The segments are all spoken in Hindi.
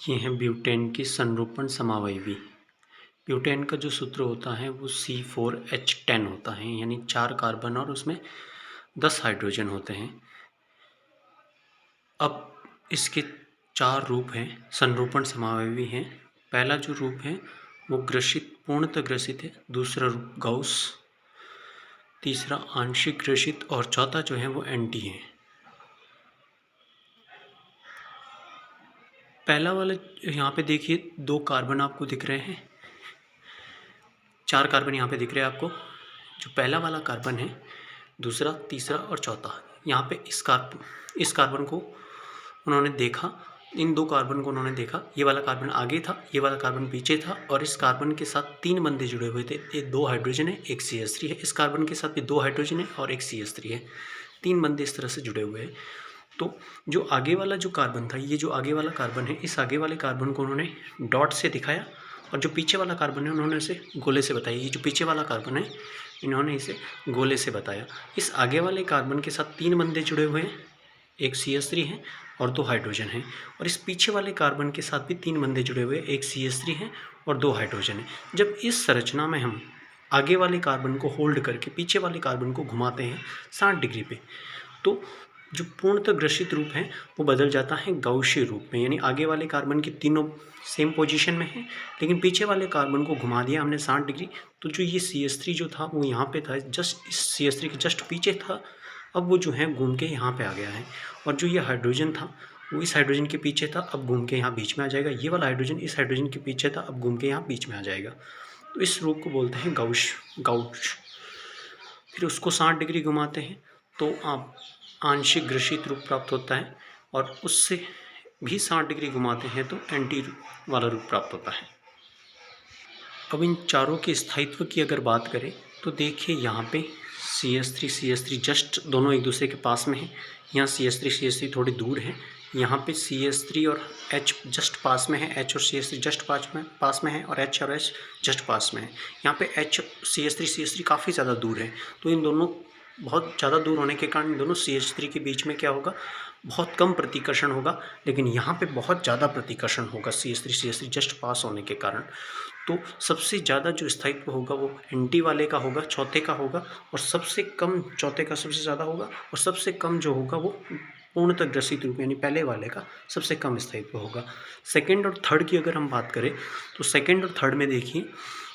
ये हैं ब्यूटेन की संरूपण समावयवी। ब्यूटेन का जो सूत्र होता है वो C4H10 होता है, यानी 4 कार्बन और उसमें 10 हाइड्रोजन होते हैं। अब इसके 4 रूप हैं, संरूपण समावयवी हैं। पहला जो रूप है वो ग्रसित, पूर्णतः ग्रसित है। दूसरा रूप गाउस, तीसरा आंशिक ग्रसित और चौथा जो है वो एंटी है। पहला वाला यहाँ पे देखिए 2 कार्बन आपको दिख रहे हैं, 4 कार्बन यहाँ पे दिख रहे हैं आपको। जो पहला वाला कार्बन है, दूसरा, तीसरा और चौथा, यहाँ पे इस कार्बन को उन्होंने देखा, इन 2 कार्बन को उन्होंने देखा। ये वाला कार्बन आगे था, ये वाला कार्बन पीछे था और इस कार्बन के साथ 3 बंधे जुड़े हुए थे। ये 2 हाइड्रोजन है, एक CH3 है। इस कार्बन के साथ भी 2 हाइड्रोजन है और एक CH3 है। 3 बंधे इस तरह से जुड़े हुए हैं। तो जो आगे वाला जो कार्बन था, ये जो आगे वाला कार्बन है, इस आगे वाले कार्बन को उन्होंने डॉट से दिखाया और जो पीछे वाला कार्बन है उन्होंने इसे गोले से बताया। ये जो पीछे वाला कार्बन है, इन्होंने इसे गोले से बताया। इस आगे वाले कार्बन के साथ 3 बंधे जुड़े हुए हैं, एक CH3 है और 2 हाइड्रोजन हैं। और इस पीछे वाले कार्बन के साथ भी 3 बंधे जुड़े हुए हैं, एक CH3 है और 2 हाइड्रोजन है। जब इस संरचना में हम आगे वाले कार्बन को होल्ड करके पीछे वाले कार्बन को घुमाते हैं 60 डिग्री पे, तो जो पूर्णतः ग्रसित रूप है वो बदल जाता है गाउसीय रूप में। यानी आगे वाले कार्बन की तीनों सेम पोजीशन में है, लेकिन पीछे वाले कार्बन को घुमा दिया हमने 60 डिग्री। तो जो ये CH3 जो था वो यहाँ पे था, जस्ट इस CH3 के जस्ट पीछे था। अब वो जो है घूम के यहाँ पे आ गया है। और जो ये हाइड्रोजन था वो इस हाइड्रोजन के पीछे था, अब घूम के यहाँ बीच में आ जाएगा। ये वाला हाइड्रोजन इस हाइड्रोजन के पीछे था, अब घूम के यहाँ बीच में आ जाएगा। तो इस रूप को बोलते हैं गाउस। फिर उसको 60 डिग्री घुमाते हैं तो आप आंशिक ग्रसित रूप प्राप्त होता है, और उससे भी 60 डिग्री घुमाते हैं तो एंटी वाला रूप प्राप्त होता है। अब इन चारों के स्थायित्व की अगर बात करें तो देखिए यहाँ पे CH3 जस्ट दोनों एक दूसरे के पास में है। यहाँ CH3 थोड़ी दूर है। यहाँ पे CH3 और H जस्ट पास में है, H और CH3 जस्ट पास में है और H और H जस्ट पास में है। यहाँ पे H CH3 काफ़ी ज़्यादा दूर है। तो इन दोनों बहुत ज़्यादा दूर होने के कारण दोनों CH3 के बीच में क्या होगा, बहुत कम प्रतिकर्षण होगा। लेकिन यहाँ पे बहुत ज़्यादा प्रतिकर्षण होगा CH3 जस्ट पास होने के कारण। तो सबसे ज़्यादा जो स्थायित्व होगा वो एंटी वाले का होगा, चौथे का होगा, और सबसे कम चौथे का सबसे ज़्यादा होगा, और सबसे कम जो होगा वो पूर्णतः ग्रसित रूप यानी पहले वाले का सबसे कम स्थायित्व होगा। सेकेंड और थर्ड की अगर हम बात करें तो सेकेंड और थर्ड में देखिए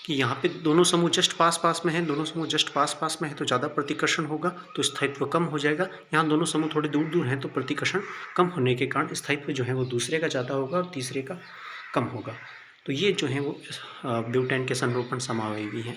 कि यहाँ पे दोनों समूह जस्ट पास में हैं, दोनों समूह जस्ट पास में है तो ज़्यादा प्रतिकर्षण होगा तो स्थायित्व कम हो जाएगा। यहाँ दोनों समूह थोड़े दूर दूर हैं तो प्रतिकर्षण कम होने के कारण स्थायित्व जो है वो दूसरे का ज़्यादा होगा और तीसरे का कम होगा। तो ये जो है वो ब्यूटेन के संरूपण समावयवी हैं।